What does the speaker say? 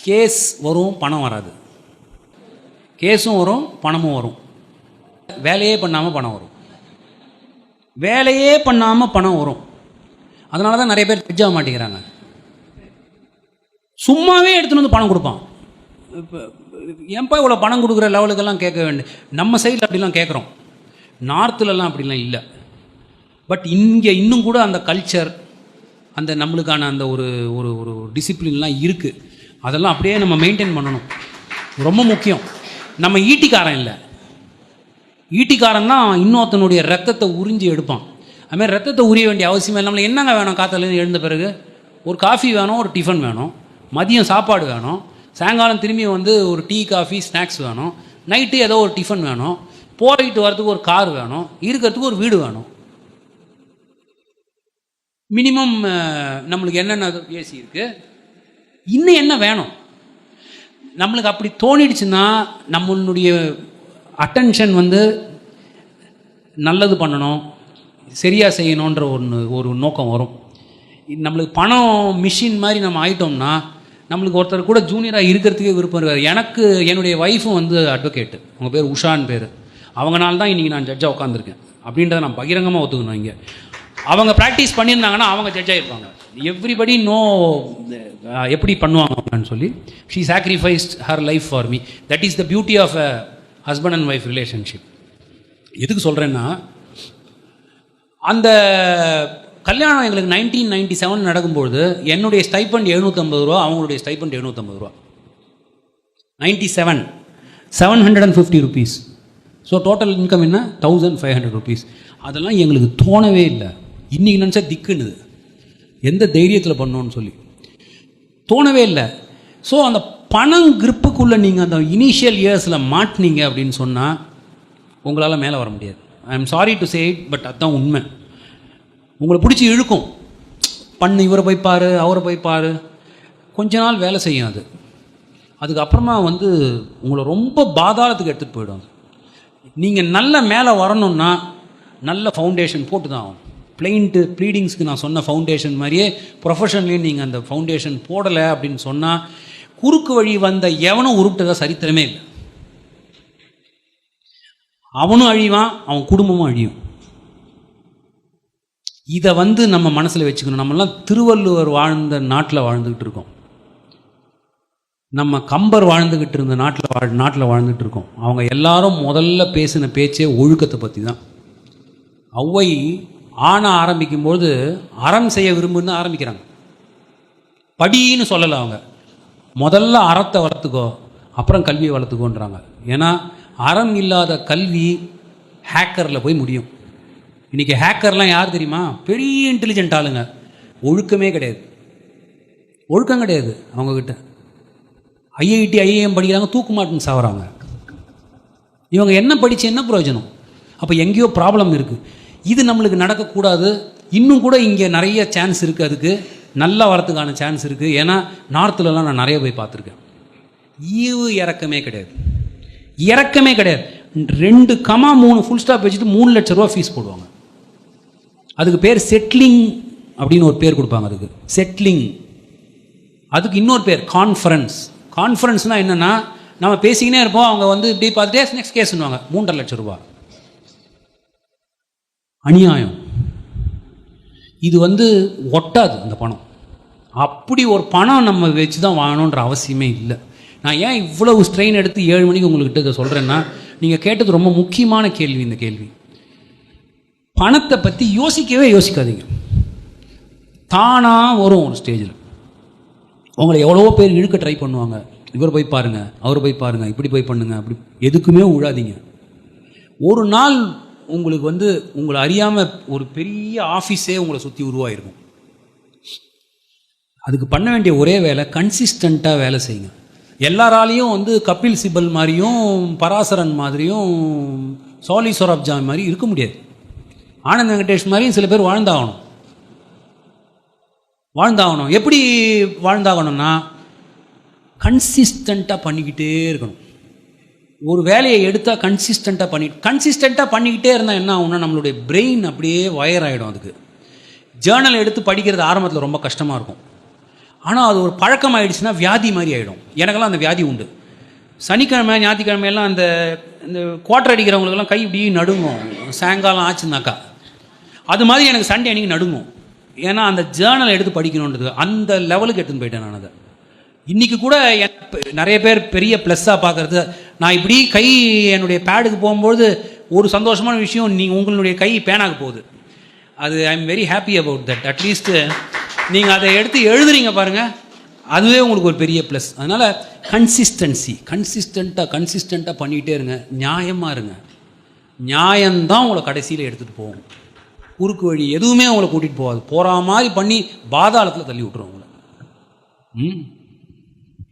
Case வரும், பணம் வராது. கேஸும் வரும், பணமும் வரும். வேலையே பண்ணாமல் பணம் வரும். வேலையே பண்ணாமல் பணம் வரும். அதனால தான் நிறைய பேர் ஜட்ஜ் ஆக மாட்டேங்கிறாங்க. சும்மாவே எடுத்துகிட்டு வந்து பணம் கொடுப்பான். இப்போ ஏன்பா இவ்வளோ பணம் கொடுக்குற லெவலுக்கெல்லாம் கேட்க வேண்டிய, நம்ம சைடில் அப்படிலாம் கேட்குறோம், நார்த்துலலாம் அப்படிலாம் இல்லை. பட் இங்கே இன்னும் கூட அந்த கல்ச்சர், அந்த நம்மளுக்கான அந்த ஒரு ஒரு ஒரு டிசிப்ளின்லாம் இருக்குது. அதெல்லாம் அப்படியே நம்ம மெயின்டைன் பண்ணணும், ரொம்ப முக்கியம். நம்ம ஈட்டிக்காரன் இல்லை. ஈட்டிக்காரன் தான் இன்னொருத்தனுடைய ரத்தத்தை உறிஞ்சி எடுப்பான். அதுமாதிரி ரத்தத்தை உரிய வேண்டிய அவசியமே இல்லை. நம்மளுக்கு என்னங்க வேணும்? காத்தாலேருந்து எழுந்த பிறகு ஒரு காஃபி வேணும், ஒரு டிஃபன் வேணும், மதியம் சாப்பாடு வேணும், சாயங்காலம் திரும்பி வந்து ஒரு டீ காஃபி ஸ்நாக்ஸ் வேணும், நைட்டு ஏதோ ஒரு டிஃபன் வேணும், போயிட்டு வரதுக்கு ஒரு கார் வேணும், இருக்கிறதுக்கு ஒரு வீடு வேணும். மினிமம் நம்மளுக்கு என்னென்ன ஏசி இருக்குது, இன்னும் என்ன வேணும்? நம்மளுக்கு அப்படி தோணிடுச்சுன்னா நம்மளுடைய அட்டென்ஷன் வந்து நல்லது பண்ணணும், சரியாக செய்யணுன்ற ஒரு நோக்கம் வரும். நம்மளுக்கு பணம் மிஷின் மாதிரி நம்ம ஆகிட்டோம்னா நம்மளுக்கு ஒருத்தர் கூட ஜூனியராக இருக்கிறதுக்கே விருப்பம் இருக்காது. எனக்கு என்னுடைய ஒய்ஃபும் வந்து அட்வொகேட்டு, அவங்க பேர் உஷான்னு பேர். அவங்கனால தான் இன்றைக்கி நான் ஜட்ஜாக உட்காந்துருக்கேன் அப்படின்றத நான் பகிரங்கமாக ஒத்துக்கணும். இங்கே அவங்க ப்ராக்டிஸ் பண்ணியிருந்தாங்கன்னா அவங்க ஜட்ஜாக இருப்பாங்க. எவ்ரிபடி நோ எப்படி பண்ணுவாங்க அப்படின்னு சொல்லி. She sacrificed her life for me. That is the beauty of a husband and wife relationship. எதுக்கு சொல்கிறேன்னா, அந்த கல்யாணம் எங்களுக்கு 1997 நடக்கும்பொழுது என்னுடைய ஸ்டைப்பண்ட் 750 ரூபா, அவங்களுடைய ஸ்டைப்பண்ட் 750 ரூபா. 97 750 rupees. ஸோ டோட்டல் இன்கம் என்ன? 1500 rupees. அதெல்லாம் எங்களுக்கு தோணவே இல்லை. இன்றைக்கி நினச்சா திக்குன்னுது, எந்த தைரியத்தில் பண்ணோன்னு சொல்லி தோணவே இல்லை. ஸோ அந்த பணம் கிரிப்புக்குள்ளே நீங்கள் அந்த இனிஷியல் இயர்ஸில் மாட்டினீங்க அப்படின்னு சொன்னால் உங்களால் மேலே வர முடியாது. I am sorry to say it, but அதுதான் உண்மை. உங்களை பிடிச்சி இழுக்கும். பண்ணு, இவரை போய் பாரு, அவரை போய் பாரு, கொஞ்ச நாள் வேலை செய்யும் அது. அதுக்கப்புறமா வந்து உங்களை ரொம்ப பாதாளத்துக்கு எடுத்துகிட்டு போயிடும். நீங்கள் நல்ல மேலே வரணுன்னா நல்ல ஃபவுண்டேஷன் போட்டு தான் ஆகும். ப்ளீடிங்ஸ்க்கு நான் சொன்ன ஃபவுண்டேஷன் மாதிரியே ப்ரொஃபஷன்லேயும் நீங்கள் அந்த ஃபவுண்டேஷன் போடலை அப்படின்னு சொன்னால் குறுக்கு வழி வந்த எவனும் உருப்பிட்டதா சரித்திரமே இல்லை. அவனும் அழிவான், அவன் குடும்பமும் அழியும். இதை வந்து நம்ம மனசில் வச்சுக்கணும். நம்மெல்லாம் திருவள்ளுவர் வாழ்ந்த நாட்டில் வாழ்ந்துக்கிட்டு இருக்கோம். நம்ம கம்பர் வாழ்ந்துக்கிட்டு இருந்த நாட்டில் வாழ்ந்துகிட்டு இருக்கோம். அவங்க எல்லாரும் முதல்ல பேசின பேச்சே ஒழுக்கத்தை பற்றி தான். ஔவை ஆண ஆரம்பிக்கும்போது அறம் செய்ய விரும்புன்னு ஆரம்பிக்கிறாங்க. படின்னு சொல்லலை, அவங்க முதல்ல அறத்தை வளர்த்துக்கோ, அப்புறம் கல்வியை வளர்த்துக்கோன்றாங்க. ஏன்னா அறம் இல்லாத கல்வி ஹேக்கரில் போய் முடியும். இன்றைக்கி ஹேக்கர்லாம் யார் தெரியுமா? பெரிய இன்டெலிஜென்ட் ஆளுங்க. ஒழுக்கமே கிடையாது, ஒழுக்கம் கிடையாது அவங்கக்கிட்ட. ஐஐடி ஐஏஎம் படிக்கிறாங்க, தூக்கு மாட்டுன்னு சாவறாங்க. இவங்க என்ன படித்து என்ன பிரயோஜனம்? அப்போ எங்கேயோ ப்ராப்ளம் இருக்குது. இது நம்மளுக்கு நடக்கக்கூடாது. இன்னும் கூட இங்கே நிறைய சான்ஸ் இருக்குது, அதுக்கு நல்லா வரத்துக்கான சான்ஸ் இருக்குது. ஏன்னா நார்த்துலலாம் நான் நிறைய போய் பார்த்துருக்கேன். ஈவு இறக்கமே கிடையாது, இறக்கமே கிடையாது. 2, 3 ஃபுல் ஸ்டாப் வச்சுட்டு 3 லட்ச ரூபா ஃபீஸ் போடுவாங்க. அதுக்கு பேர் செட்டிலிங் அப்படின்னு ஒரு பேர் கொடுப்பாங்க. அதுக்கு செட்டிலிங். அதுக்கு இன்னொரு பேர் கான்ஃபரன்ஸ். கான்ஃபரன்ஸ்னால் என்னென்னா, நம்ம பேசிக்கினே இருப்போம், அவங்க வந்து இப்படி பார்த்துட்டே நெக்ஸ்ட் கேஸ்ன்னுவாங்க. 3.5 லட்சம் ரூபா. அநியாயம். இது வந்து ஒட்டாது அந்த பணம். அப்படி ஒரு பணம் நம்ம வச்சு தான் வாங்கணுன்ற அவசியமே இல்லை. நான் ஏன் இவ்வளவு ஸ்ட்ரெயின் எடுத்து 7 மணிக்கு உங்கள்கிட்ட இதை சொல்கிறேன்னா, நீங்கள் கேட்டது ரொம்ப முக்கியமான கேள்வி. இந்த கேள்வி, பணத்தை பற்றி யோசிக்காதீங்க. தானாக வரும் ஒரு ஸ்டேஜில். உங்களை எவ்வளோ பேர் இழுக்க ட்ரை பண்ணுவாங்க. இவர் போய் பாருங்கள், அவர் போய் பாருங்கள், இப்படி போய் பண்ணுங்க, அப்படி. எதுக்குமே விழாதீங்க. ஒரு நாள் உங்களுக்கு வந்து உங்களை அறியாமல் ஒரு பெரிய ஆஃபீஸே உங்களை சுற்றி உருவாயிருக்கும். அதுக்கு பண்ண வேண்டிய ஒரே வேலை, கன்சிஸ்டண்ட்டாக வேலை செய்யுங்க. எல்லாராலையும் வந்து கபில் சிபல் மாதிரியும் பராசரன் மாதிரியும் சோலி சொராப்ஜா மாதிரி இருக்க முடியாது. ஆனந்த் வெங்கடேஷ் மாதிரியும் சில பேர் வாழ்ந்தாகணும். எப்படி வாழ்ந்தாகணும்னா, கன்சிஸ்டண்ட்டாக பண்ணிக்கிட்டே இருக்கணும். ஒரு வேலையை எடுத்தால் கன்சிஸ்டண்ட்டாக பண்ணிக்கிட்டே இருந்தால் என்ன ஆகும்னா, நம்மளுடைய பிரெயின் அப்படியே வயர் ஆகிடும். அதுக்கு ஜேர்னல் எடுத்து படிக்கிறது ஆரம்பத்தில் ரொம்ப கஷ்டமாக இருக்கும். ஆனால் அது ஒரு பழக்கமாயிடுச்சுன்னா வியாதி மாதிரி ஆகிடும். எனக்கெல்லாம் அந்த வியாதி உண்டு. சனிக்கிழமை ஞாயிற்றுக்கிழமையெல்லாம் இந்த குவார்டர் அடிக்கிறவங்களுக்கெல்லாம் கை இப்படி நடுங்கும் சாயங்காலம் ஆச்சுனாக்கா. அது மாதிரி எனக்கு சண்டே அன்றைக்கி நடுங்கும். ஏன்னா அந்த ஜேர்னலை எடுத்து படிக்கணுன்றது அந்த லெவலுக்கு எடுத்துன்னு போயிட்டேன் நான் அதை. இன்றைக்கி கூட நிறைய பேர் பெரிய ப்ளஸ்ஸாக பார்க்குறது, நான் இப்படி கை என்னுடைய பேடுக்கு போகும்போது ஒரு சந்தோஷமான விஷயம், நீங்கள் உங்களுடைய கை பேனாக்கு போகுது. அது I am very happy about that. At least நீங்கள் அதை எடுத்து எழுதுறீங்க பாருங்கள், அதுவே உங்களுக்கு ஒரு பெரிய ப்ளஸ். அதனால் கன்சிஸ்டண்ட்டாக பண்ணிகிட்டே இருங்க. நியாயமாக இருங்க. நியாயம்தான் உங்களை கடைசியில் எடுத்துகிட்டு போகும். குறுக்கு வழி எதுவுமே உங்களை கூட்டிகிட்டு போகாது. போகிற மாதிரி பண்ணி பாதாளத்தில் தள்ளி விட்டுருவோம் உங்களை.